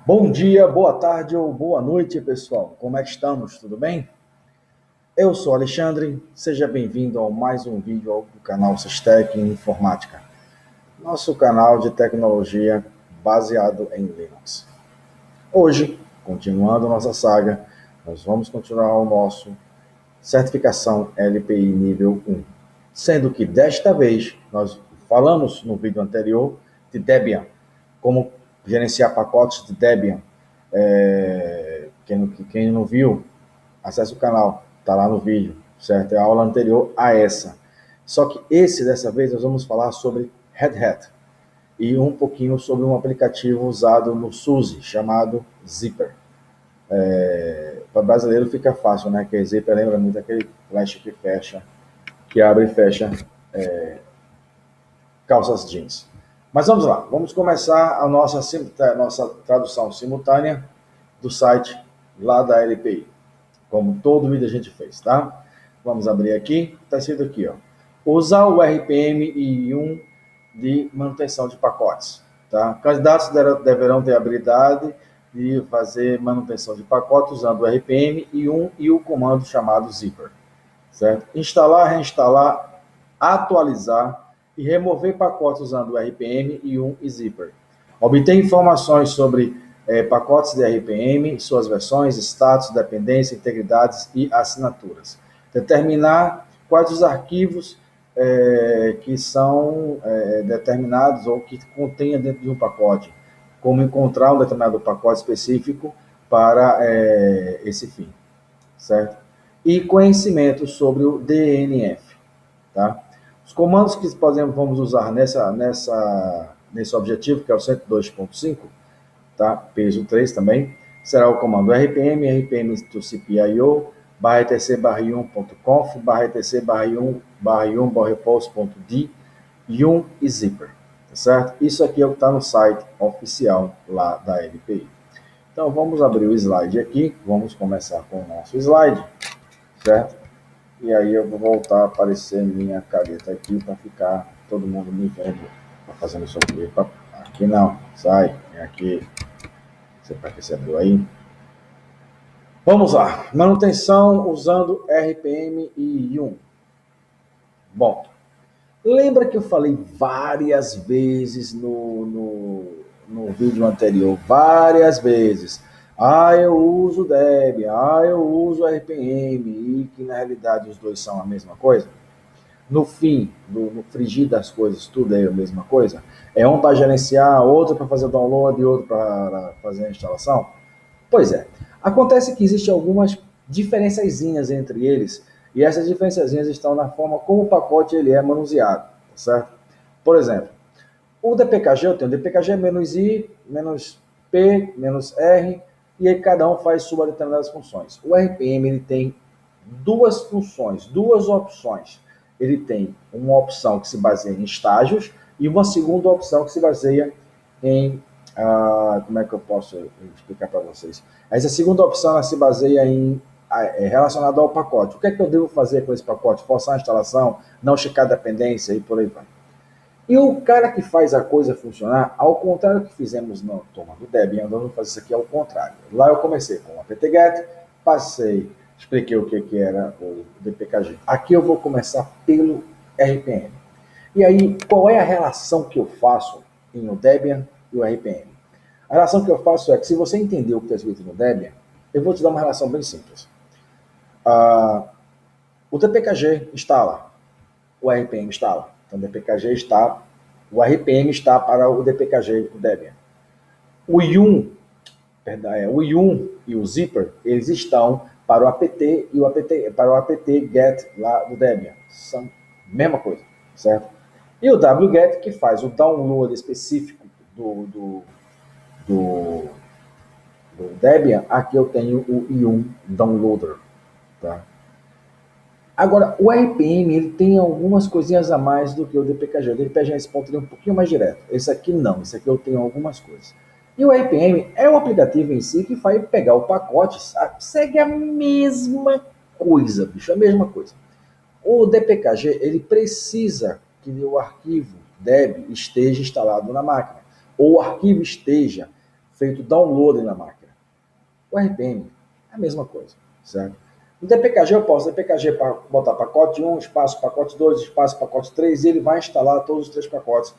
Bom dia, boa tarde ou boa noite, pessoal. Como é que estamos? Tudo bem? Eu sou Alexandre, seja bem-vindo a mais um vídeo do canal Sistec Informática, nosso canal de tecnologia baseado em Linux. Hoje, continuando nossa saga, nós vamos continuar o nosso certificação LPI nível 1, sendo que desta vez nós falamos no vídeo anterior de Debian, como gerenciar pacotes de Debian. Quem não viu, acesse o canal, está lá no vídeo, certo? É a aula anterior a essa. Só que dessa vez, nós vamos falar sobre Red Hat e um pouquinho sobre um aplicativo usado no SUSE, chamado Zypper. Para brasileiro fica fácil, né? Que Zypper lembra muito aquele flash que fecha, que abre e fecha calças jeans. Mas vamos lá, vamos começar a nossa tradução simultânea do site lá da LPI, como todo vídeo a gente fez, tá? Vamos abrir aqui, está escrito aqui, ó. Usar o RPM I1 de manutenção de pacotes, tá? Candidatos deverão ter habilidade de fazer manutenção de pacotes usando o RPM I1 e o comando chamado Zypper, certo? Instalar, reinstalar, atualizar e remover pacotes usando o RPM I1 e Zypper. Obter informações sobre pacotes de RPM, suas versões, status, dependência, integridades e assinaturas. Determinar quais os arquivos que são determinados ou que contenha dentro de um pacote, como encontrar um determinado pacote específico para esse fim, certo? E conhecimento sobre o DNF, tá? Os comandos que vamos usar nesse objetivo, que é o 102.5, tá? Peso 3 também, será o comando rpm, rpm to cpio, /etc/1.conf, /etc/1/repose.d, yum e Zypper, tá certo? Isso aqui é o que está no site oficial lá da LPI. Então vamos abrir o slide aqui, vamos começar com o nosso slide, certo? E aí eu vou voltar a aparecer minha caneta aqui para ficar todo mundo me vendo. Tá fazendo isso aqui. Aqui não, sai, é aqui. Você percebeu aí? Vamos lá. Manutenção usando RPM e Yum. Bom, lembra que eu falei várias vezes no vídeo anterior, várias vezes. Eu uso Debian, eu uso RPM, e que na realidade os dois são a mesma coisa? No fim, no frigir das coisas, tudo é a mesma coisa? É um para gerenciar, outro para fazer o download e outro para fazer a instalação? Pois é. Acontece que existem algumas diferençazinhas entre eles, e essas diferençazinhas estão na forma como o pacote ele é manuseado, tá certo? Por exemplo, o DPKG, eu tenho DPKG-I, -P, -R, e aí cada um faz suas determinadas funções. O RPM ele tem duas funções, duas opções. Ele tem uma opção que se baseia em estágios e uma segunda opção que se baseia em... como é que eu posso explicar para vocês? Essa segunda opção ela se baseia em relacionado ao pacote. O que é que eu devo fazer com esse pacote? Forçar a instalação, não checar dependência e por aí vai. E o cara que faz a coisa funcionar, ao contrário do que fizemos na turma do Debian, vamos fazer isso aqui ao contrário. Lá eu comecei com o apt-get, expliquei o que era o DPKG. Aqui eu vou começar pelo RPM. E aí, qual é a relação que eu faço em o Debian e o RPM? A relação que eu faço é que se você entender o que está escrito no Debian, eu vou te dar uma relação bem simples. O DPKG instala, o RPM instala. Então, o RPM está para o DPKG do Debian. O Yum e o Zypper, eles estão para o apt e para o apt-get lá do Debian. São a mesma coisa, certo? E o wget, que faz o download específico do Debian, aqui eu tenho o Yum Downloader, tá? Agora, o RPM ele tem algumas coisinhas a mais do que o DPKG. O DPKG nesse ponto ele é um pouquinho mais direto. Esse aqui não, esse aqui eu tenho algumas coisas. E o RPM é um aplicativo em si que vai pegar o pacote, segue a mesma coisa, bicho, a mesma coisa. O DPKG ele precisa que o arquivo deb esteja instalado na máquina, ou o arquivo esteja feito download na máquina. O RPM é a mesma coisa, certo? No DPKG eu posso DPKG para botar pacote 1, espaço pacote 2, espaço pacote 3, e ele vai instalar todos os 3 pacotes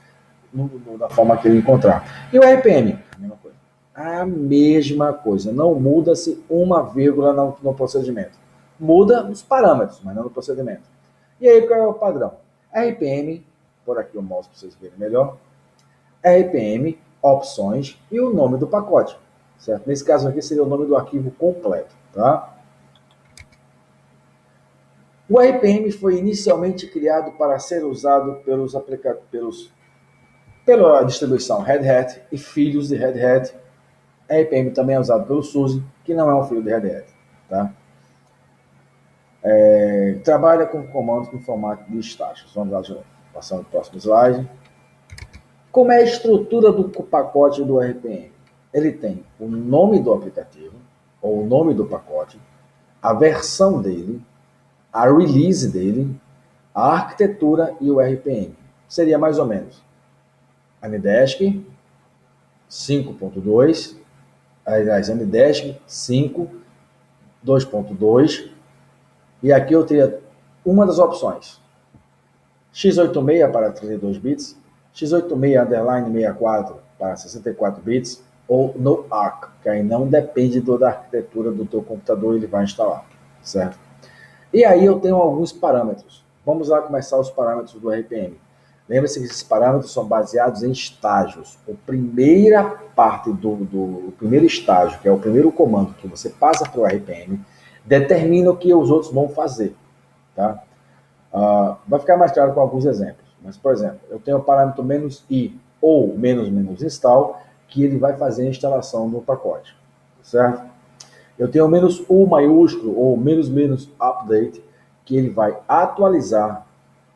da forma que ele encontrar. E o RPM, a mesma coisa. A mesma coisa. Não muda-se uma vírgula no procedimento. Muda nos parâmetros, mas não no procedimento. E aí qual é o padrão? RPM, por aqui o mouse para vocês verem melhor, RPM, opções e o nome do pacote. Certo? Nesse caso aqui seria o nome do arquivo completo. Tá? O RPM foi inicialmente criado para ser usado pela distribuição Red Hat e filhos de Red Hat. RPM também é usado pelo SUSE, que não é um filho de Red Hat. Tá? Trabalha com comandos com formato de estágios. Vamos lá de novo. Passando para o próximo slide. Como é a estrutura do pacote do RPM? Ele tem o nome do aplicativo, ou o nome do pacote, a versão dele, a release dele, a arquitetura e o RPM. Seria mais ou menos Anydesk 5.2, aliás, Anydesk 5, 2.2, e aqui eu teria uma das opções. x86 para 32 bits, x86_64 para 64 bits, ou no ARC, que aí não depende da arquitetura do teu computador, ele vai instalar, certo? E aí eu tenho alguns parâmetros. Vamos lá começar os parâmetros do RPM. Lembre-se que esses parâmetros são baseados em estágios. A primeira parte do primeiro estágio, que é o primeiro comando que você passa para o RPM, determina o que os outros vão fazer. Tá? Vai ficar mais claro com alguns exemplos. Mas, por exemplo, eu tenho o parâmetro "-i" ou "-install", que ele vai fazer a instalação do pacote. Certo? Eu tenho o "-u" maiúsculo ou "-update", que ele vai atualizar.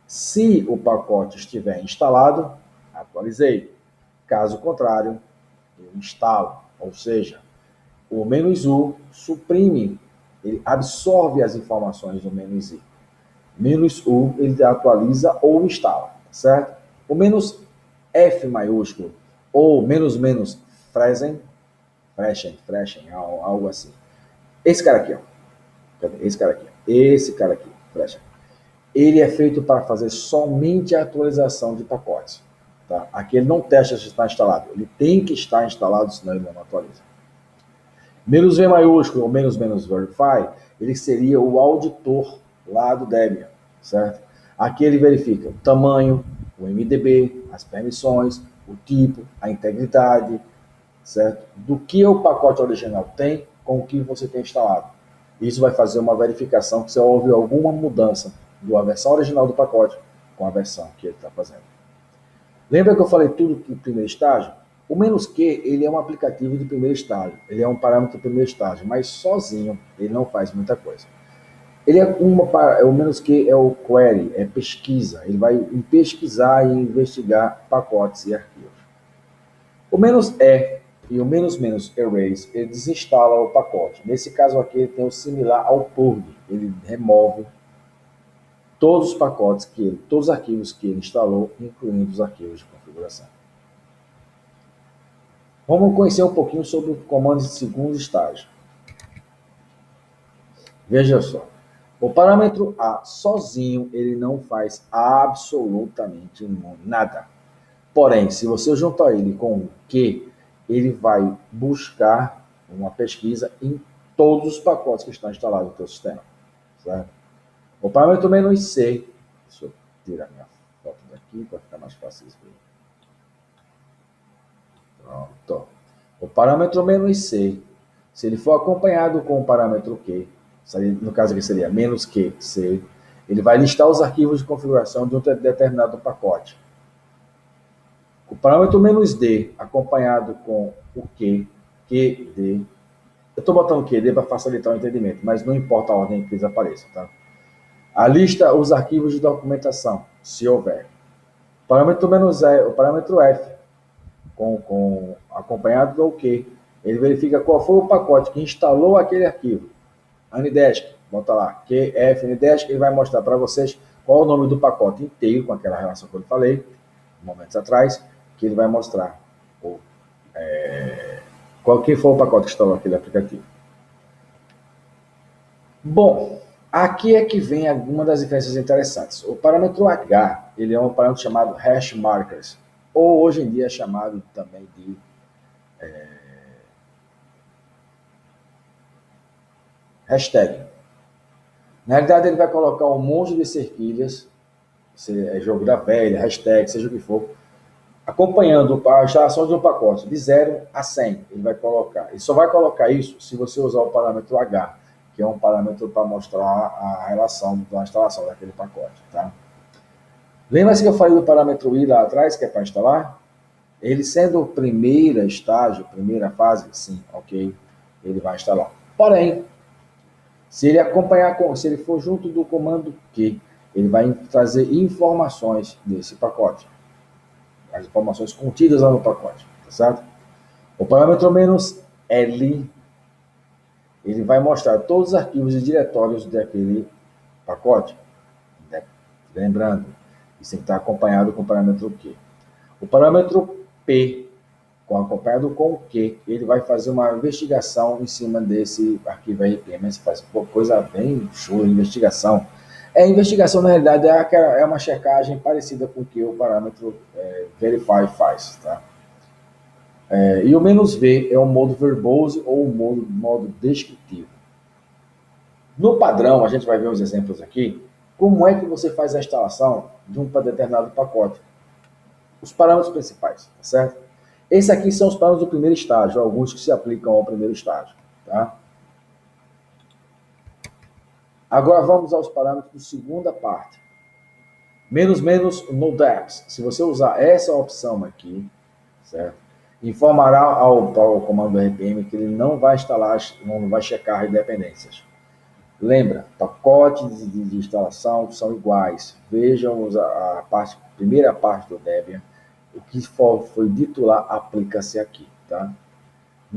Se o pacote estiver instalado, atualizei. Caso contrário, eu instalo. Ou seja, o "-u" suprime, ele absorve as informações do "-i". "-u" ele atualiza ou instala, certo? O "-f" maiúsculo ou "-freshen", algo assim. Esse cara aqui, ó. Esse cara aqui, freshen. Ele é feito para fazer somente a atualização de pacotes. Tá? Aqui ele não testa se está instalado. Ele tem que estar instalado, senão ele não atualiza. "-v" maiúsculo ou "-verify", ele seria o auditor lá do Debian, certo? Aqui ele verifica o tamanho, o MDB, as permissões, o tipo, a integridade, certo? Do que o pacote original tem com o que você tem instalado. Isso vai fazer uma verificação se houve alguma mudança da versão original do pacote com a versão que ele está fazendo. Lembra que eu falei tudo no primeiro estágio? O "-q", ele é um aplicativo de primeiro estágio, ele é um parâmetro de primeiro estágio, mas sozinho ele não faz muita coisa. O "-q" é o query, é pesquisa, ele vai pesquisar e investigar pacotes e arquivos. O "-e" e o "-erase", ele desinstala o pacote. Nesse caso aqui, ele tem o similar ao purge, ele remove todos os pacotes todos os arquivos que ele instalou, incluindo os arquivos de configuração. Vamos conhecer um pouquinho sobre comandos de segundo estágio. Veja só, o parâmetro A sozinho ele não faz absolutamente nada. Porém, se você juntar ele com o "q", ele vai buscar uma pesquisa em todos os pacotes que estão instalados no seu sistema. Certo? O parâmetro "-c", deixa eu tirar minha foto daqui para ficar mais fácil de ver. Pronto. O parâmetro "-c", se ele for acompanhado com o parâmetro "q", no caso aqui seria "-qc", ele vai listar os arquivos de configuração de um determinado pacote. O parâmetro "-d", acompanhado com o qd, eu estou botando qd para facilitar o entendimento, mas não importa a ordem que eles apareçam, tá? A lista os arquivos de documentação, se houver. O parâmetro "f", acompanhado do "q", ele verifica qual foi o pacote que instalou aquele arquivo. Anydesk, bota lá, QF Anydesk, ele vai mostrar para vocês qual é o nome do pacote inteiro, com aquela relação que eu falei, momentos atrás, que ele vai mostrar qualquer for o pacote que instalou aquele aplicativo. Bom, aqui é que vem alguma das diferenças interessantes. O parâmetro H, ele é um parâmetro chamado hash markers, ou hoje em dia é chamado também de hashtag. Na realidade, ele vai colocar um monte de cerquilhas, se é jogo da velha, hashtag, seja o que for, acompanhando a instalação de um pacote de 0 a 100. Ele vai colocar. Ele só vai colocar isso se você usar o parâmetro H, que é um parâmetro para mostrar a relação da instalação daquele pacote. Tá? Lembra-se que eu falei do parâmetro I lá atrás, que é para instalar? Ele sendo o primeiro estágio, primeira fase, sim, ok, ele vai instalar. Porém, se ele acompanhar, se ele for junto do comando Q, ele vai trazer informações desse pacote. As informações contidas lá no pacote, tá certo? O parâmetro "-l", ele vai mostrar todos os arquivos e diretórios daquele pacote. Né? Lembrando, isso tem que estar acompanhado com o parâmetro Q. O parâmetro "p", acompanhado com o Q, ele vai fazer uma investigação em cima desse arquivo RPM. Você faz coisa bem show, investigação. Investigação, na realidade, é uma checagem parecida com o que o parâmetro verify faz. Tá? E o "-v" é o modo verbose ou o modo descritivo. No padrão, a gente vai ver uns exemplos aqui, como é que você faz a instalação de um determinado pacote. Os parâmetros principais, tá certo? Esses aqui são os parâmetros do primeiro estágio, alguns que se aplicam ao primeiro estágio. Tá? Agora vamos aos parâmetros da segunda parte. "-" no depth. Se você usar essa opção aqui, certo? Informará ao comando RPM que ele não vai instalar, não vai checar as dependências. Lembra, pacotes de instalação são iguais. Vejam a primeira parte do Debian. O que foi dito lá aplica-se aqui. Tá? "-"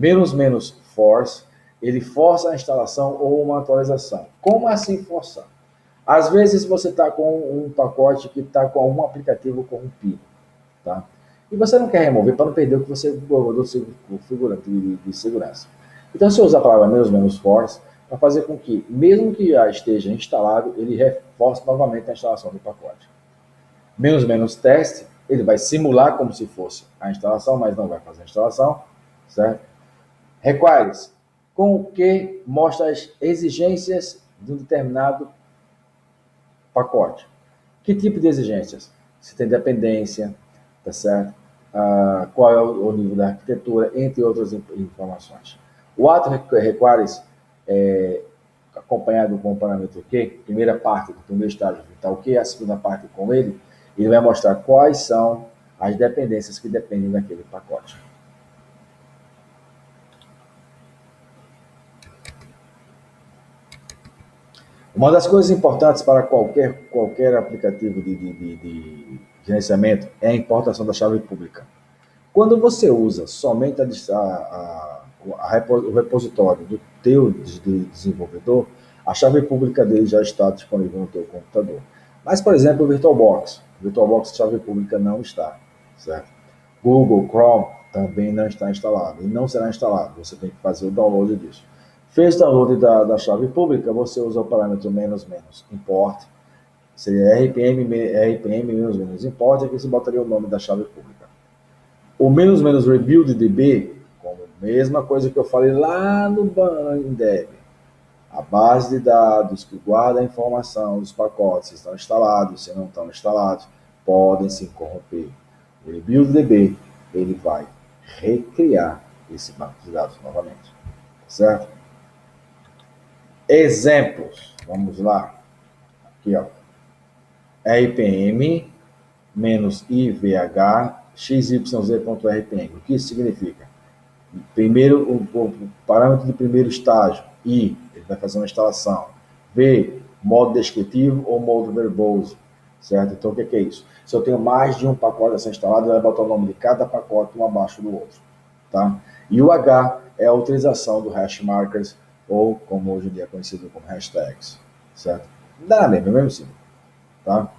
force, ele força a instalação ou uma atualização. Como assim forçar? Às vezes você está com um pacote que está com algum aplicativo corrompido. Tá? E você não quer remover para não perder o que você guardou de segurança. Então você usa a palavra "-" force para fazer com que, mesmo que já esteja instalado, ele reforce novamente a instalação do pacote. "-" teste, ele vai simular como se fosse a instalação, mas não vai fazer a instalação, certo? Requires, com o que mostra as exigências de um determinado pacote. Que tipo de exigências? Se tem dependência, tá certo? Qual é o nível da arquitetura, entre outras informações. O ato requires, acompanhado com o parâmetro Q, primeira parte do primeiro estágio, tá ok? A segunda parte com ele vai mostrar quais são as dependências que dependem daquele pacote. Uma das coisas importantes para qualquer aplicativo de gerenciamento é a importação da chave pública. Quando você usa somente o repositório do teu desenvolvedor, a chave pública dele já está disponível no teu computador. Mas, por exemplo, o VirtualBox a chave pública não está, certo? Google Chrome também não está instalado e não será instalado. Você tem que fazer o download disso. Fez download da chave pública, você usa o parâmetro "-" import, seria RPM "-" import, aqui você botaria o nome da chave pública. O "-" rebuild DB, como mesma coisa que eu falei lá no em Debian, a base de dados que guarda a informação dos pacotes, se estão instalados, se não estão instalados, podem se corromper. O rebuild DB, ele vai recriar esse banco de dados novamente, certo? Exemplos, vamos lá. Aqui, ó. RPM -ivh xyz.rpm. O que isso significa? Primeiro, o parâmetro de primeiro estágio, I, ele vai fazer uma instalação. V, modo descritivo ou modo verboso, certo? Então, o que é isso? Se eu tenho mais de um pacote a ser instalado, ele vai botar o nome de cada pacote um abaixo do outro, tá? E o H é a utilização do hash markers, ou como hoje em dia é conhecido como hashtags, certo? Dá mesmo símbolo, tá?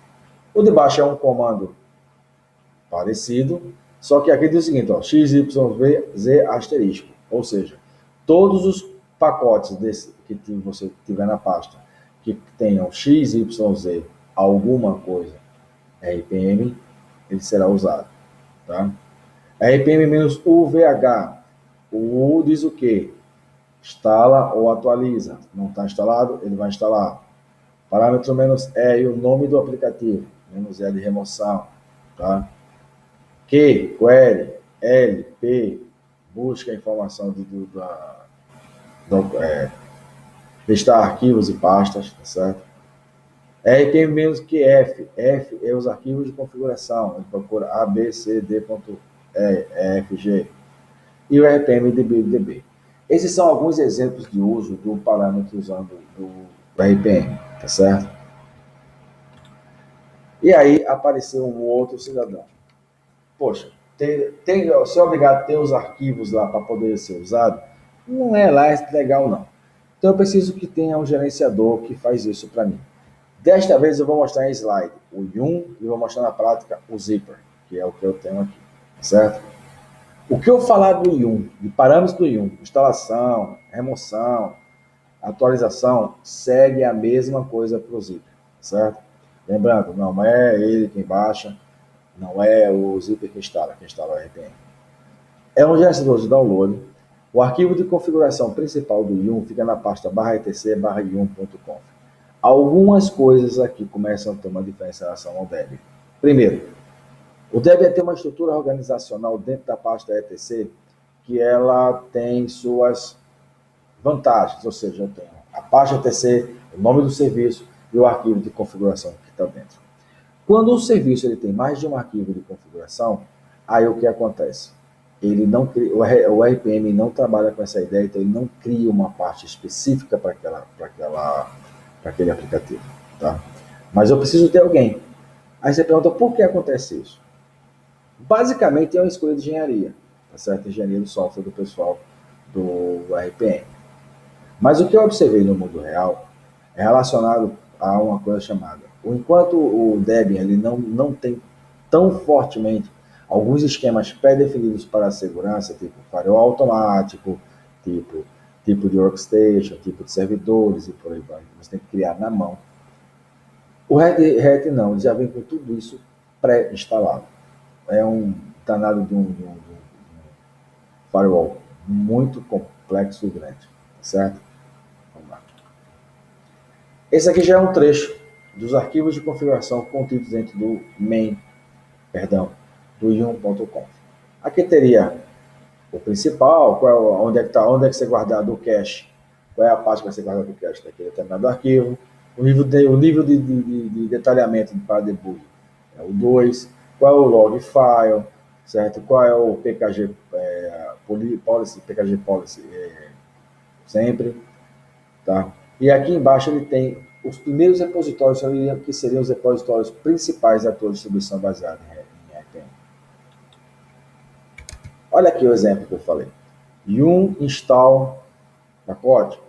O de baixo é um comando parecido, só que aqui diz o seguinte, ó, xyz asterisco. Ou seja, todos os pacotes que você tiver na pasta que tenham XYZ alguma coisa RPM, ele será usado. Tá? RPM-UVH. O U diz o quê? Instala ou atualiza. Não está instalado, ele vai instalar. Parâmetro "-E" e o nome do aplicativo. "-E" de remoção. Tá? Q, query, L, P, busca a informação listar arquivos e pastas, tá certo? RPM-F, F é os arquivos de configuração, ele procura A, B, C, D, E, F, G. E o RPM-DB. Esses são alguns exemplos de uso do parâmetro usando do RPM, tá certo? E aí apareceu um outro cidadão. Poxa, ser obrigado a ter os arquivos lá para poder ser usado, não é lá legal não. Então eu preciso que tenha um gerenciador que faz isso para mim. Desta vez eu vou mostrar em slide o Yum e vou mostrar na prática o Zipper, que é o que eu tenho aqui, certo? O que eu falar do Yum, de parâmetros do Yum, instalação, remoção, atualização, segue a mesma coisa para o Zipper, certo? Lembrando, não é ele quem baixa, não é o Zipper que instala o RPM. É um gerenciador de download. O arquivo de configuração principal do Yum fica na pasta /etc/yum.conf. Algumas coisas aqui começam a ter uma diferença em relação ao Debian. Primeiro, o Debian tem uma estrutura organizacional dentro da pasta etc que ela tem suas vantagens, ou seja, eu tenho a pasta etc, o nome do serviço e o arquivo de configuração que está dentro. Quando o serviço ele tem mais de um arquivo de configuração, aí o que acontece? Ele não cria, o RPM não trabalha com essa ideia, então ele não cria uma parte específica para aquele aplicativo. Tá? Mas eu preciso ter alguém. Aí você pergunta, por que acontece isso? Basicamente é uma escolha de engenharia, tá certo? Engenharia do software do pessoal do RPM. Mas o que eu observei no mundo real é relacionado a uma coisa chamada, enquanto o Debian ele não tem tão fortemente alguns esquemas pré-definidos para a segurança, tipo firewall automático, tipo de workstation, tipo de servidores e por aí vai, você tem que criar na mão. O Red Hat não, ele já vem com tudo isso pré-instalado. É um danado de um firewall muito complexo e grande, certo? Vamos lá. Esse aqui já é um trecho dos arquivos de configuração contidos dentro do do yum.conf. Aqui teria o principal, onde é que você guardado o cache, qual é a parte que vai ser guardada do cache daquele determinado arquivo, o nível de detalhamento para debug é o 2, qual é o log file, certo? Qual é o PKG policy sempre, tá? E aqui embaixo ele tem os primeiros repositórios, que seriam os repositórios principais da tua distribuição baseada em RPM. Olha aqui o exemplo que eu falei. Yum install pacote,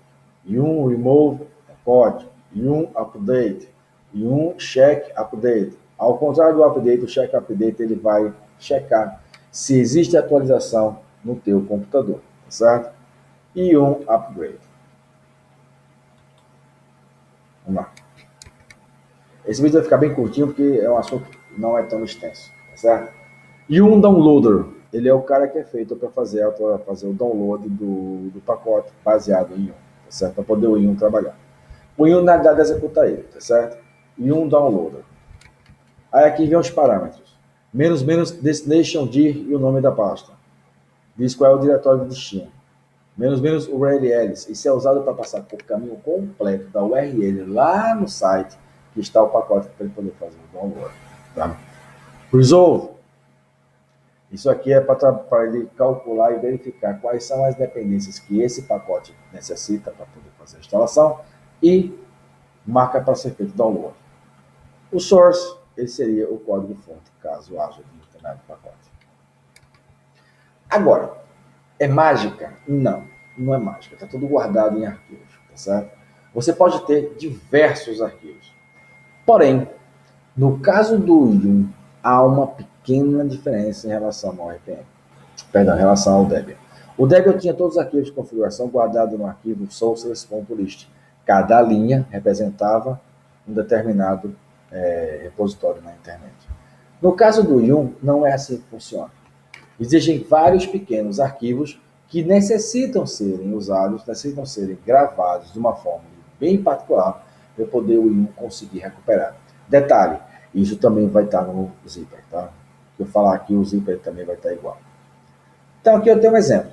Yum remove pacote, Yum update, Yum check update. Ao contrário do update, o check update ele vai checar se existe atualização no teu computador, tá certo? E Yum upgrade. Vamos lá. Esse vídeo vai ficar bem curtinho porque é um assunto que não é tão extenso, tá certo? E um downloader, ele é o cara que é feito para fazer o download do pacote baseado em Yum, tá certo? Para poder o Yum trabalhar. O Yum, na verdade, executa ele, tá certo? E um downloader. Aí aqui vem os parâmetros. Menos destination dir e o nome da pasta. Diz qual é o diretório de destino. Menos URLs. Isso é usado para passar por caminho completo da URL lá no site que está o pacote para ele poder fazer o download. Tá? Resolve. Isso aqui é para ele calcular e verificar quais são as dependências que esse pacote necessita para poder fazer a instalação e marca para ser feito download. O source, ele seria o código-fonte, caso haja de determinado pacote. Agora, é mágica? Não, não é mágica. Está tudo guardado em arquivos, tá certo? Você pode ter diversos arquivos. Porém, no caso do Yum, há uma pequena diferença em relação ao RPM. Perdão, em relação ao Debian. O Debian tinha todos os arquivos de configuração guardados no arquivo sources.list. Cada linha representava um determinado repositório na internet. No caso do Yum, não é assim que funciona. Existem vários pequenos arquivos que necessitam serem usados, necessitam serem gravados de uma forma bem particular para poder o Yum conseguir recuperar. Detalhe, isso também vai estar no zíper, tá? Se eu falar aqui, o zíper também vai estar igual. Então aqui eu tenho um exemplo.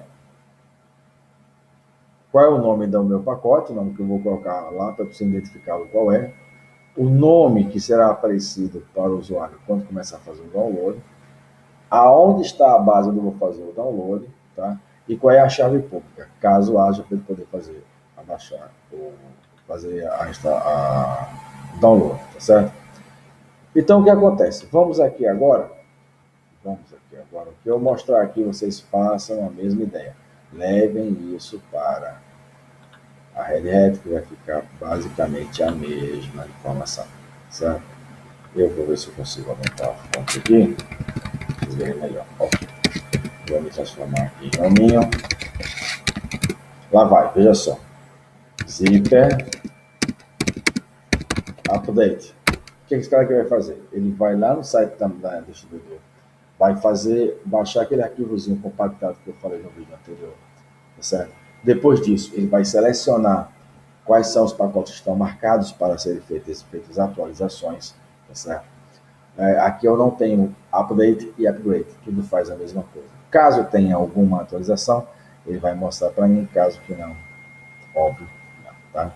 Qual é o nome do meu pacote? O nome que eu vou colocar lá para você identificar qual é. O nome que será aparecido para o usuário quando começar a fazer o download. Aonde está a base onde eu vou fazer o download, tá? E qual é a chave pública, caso haja para ele poder fazer, abaixar ou fazer a download, tá certo? Então, o que acontece? Vamos aqui agora, o que eu mostrar aqui, vocês façam a mesma ideia. Levem isso para a Red Hat, que vai ficar basicamente a mesma informação, certo? Eu vou ver se eu consigo aumentar a fonte aqui, para vocês verem melhor. Ok. Vou me transformar aqui em nominho. Lá vai, veja só. Zipper update. O que esse cara aqui vai fazer? Ele vai lá no site da distribuidora, vai baixar aquele arquivozinho compactado que eu falei no vídeo anterior, tá certo? Depois disso, ele vai selecionar quais são os pacotes que estão marcados para serem feitas atualizações, tá certo? Aqui eu não tenho update e upgrade, tudo faz a mesma coisa. Caso tenha alguma atualização, ele vai mostrar para mim, caso que não, óbvio, não, tá?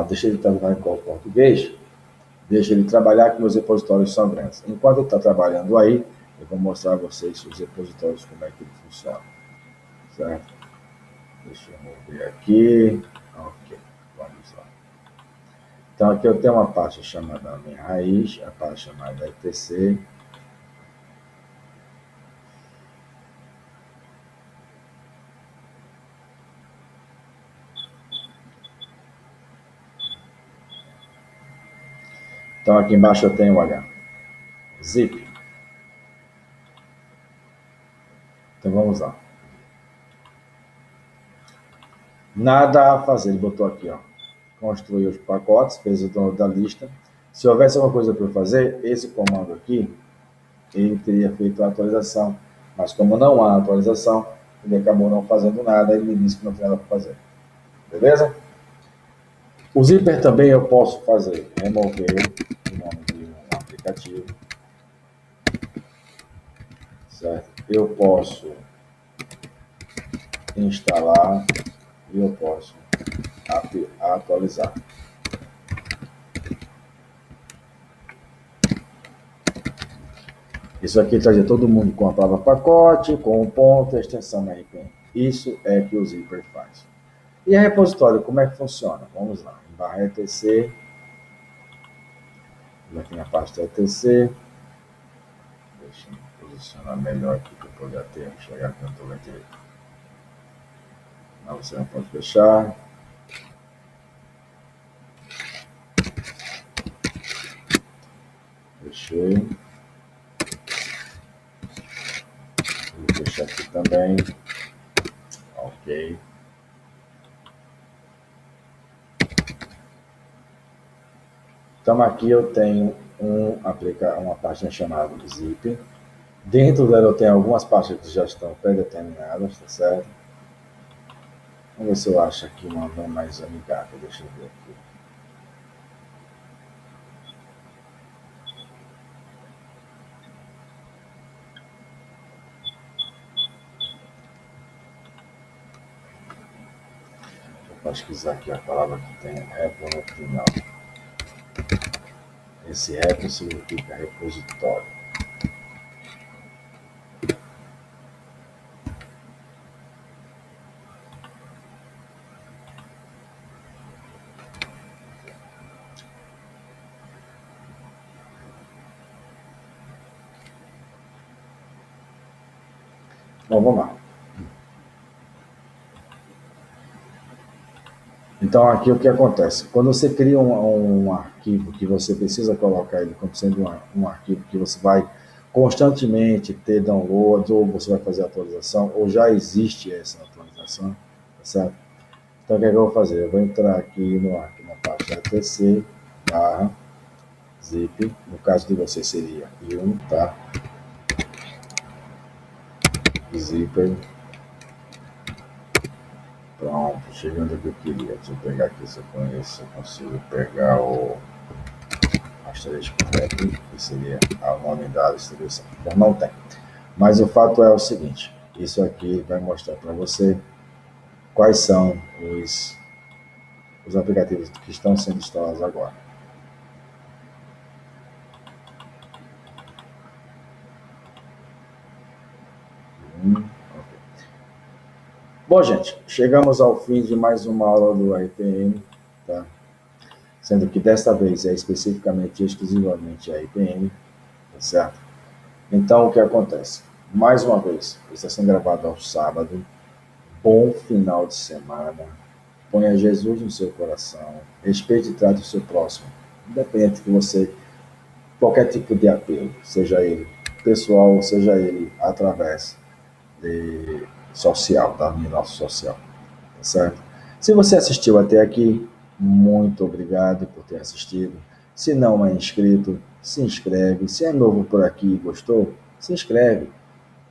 Deixa ele trabalhar em português, deixa ele trabalhar que meus repositórios são grandes. Enquanto ele está trabalhando aí, eu vou mostrar a vocês os repositórios, como é que ele funciona, certo? Deixa eu mover aqui, ok, vamos lá. Então aqui eu tenho uma pasta chamada minha raiz, a pasta chamada etc. Então aqui embaixo eu tenho o H. Zip. Então vamos lá. Nada a fazer, ele botou aqui, ó. Construiu os pacotes, fez o download da lista. Se houvesse alguma coisa para eu fazer, esse comando aqui, ele teria feito a atualização. Mas como não há atualização, ele acabou não fazendo nada, ele me disse que não tem nada para fazer. Beleza? O zíper também eu posso fazer, remover o nome de um aplicativo. Certo? Eu posso instalar e eu posso atualizar. Isso aqui trazia todo mundo com a palavra pacote, com um ponto, a extensão RPM. Isso é que o zíper faz. E a repositório, como é que funciona? Vamos lá, em barra etc. Aqui na pasta etc. Deixa eu posicionar melhor aqui para eu poder até chegar aqui no canto direito. Não, você não pode fechar. Fechei. Vou fechar aqui também. Ok. Então aqui eu tenho uma página chamada Zip. Dentro dela eu tenho algumas pastas que já estão pré-determinadas, tá certo? Vamos ver se eu acho aqui uma mais amigável. Deixa eu ver aqui. Vou pesquisar aqui a palavra que tem repo no final. Esse repo significa repositório. Bom, vamos lá. Então aqui o que acontece? Quando você cria um arquivo que você precisa colocar ele como sendo um arquivo que você vai constantemente ter downloads, ou você vai fazer atualização, ou já existe essa atualização, tá certo? Então, o que é que eu vou fazer? Eu vou entrar aqui na pasta etc barra zip, no caso de você seria i1, tá? Zipper. Pronto, chegando aqui eu queria. Deixa eu pegar aqui se eu conheço, eu consigo pegar o asterisco aqui, que seria a nome da distribuição. Então não tem. Mas o fato é o seguinte, isso aqui vai mostrar para você quais são os aplicativos que estão sendo instalados agora. Ok. Bom, gente, chegamos ao fim de mais uma aula do RPM, tá? Sendo que desta vez é especificamente, exclusivamente a IPM, tá certo? Então, o que acontece? Mais uma vez, está sendo gravado ao sábado, bom final de semana, ponha Jesus no seu coração, respeite e trate o seu próximo, independente de você, qualquer tipo de apelo, seja ele pessoal, seja ele através de social, da minha social, tá certo? Se você assistiu até aqui, muito obrigado por ter assistido. Se não é inscrito, se inscreve. Se é novo por aqui e gostou, se inscreve.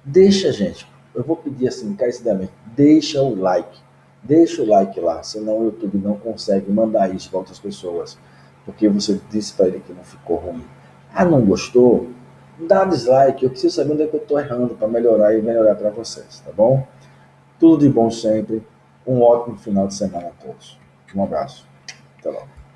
Deixa, gente, eu vou pedir assim, encarecidamente, deixa o like. Deixa o like lá, senão o YouTube não consegue mandar isso para outras pessoas. Porque você disse para ele que não ficou ruim. Ah, não gostou? Dá dislike, eu preciso saber onde é que eu estou errando para melhorar e melhorar para vocês, tá bom? Tudo de bom sempre. Um ótimo final de semana a todos. Um abraço. Até logo.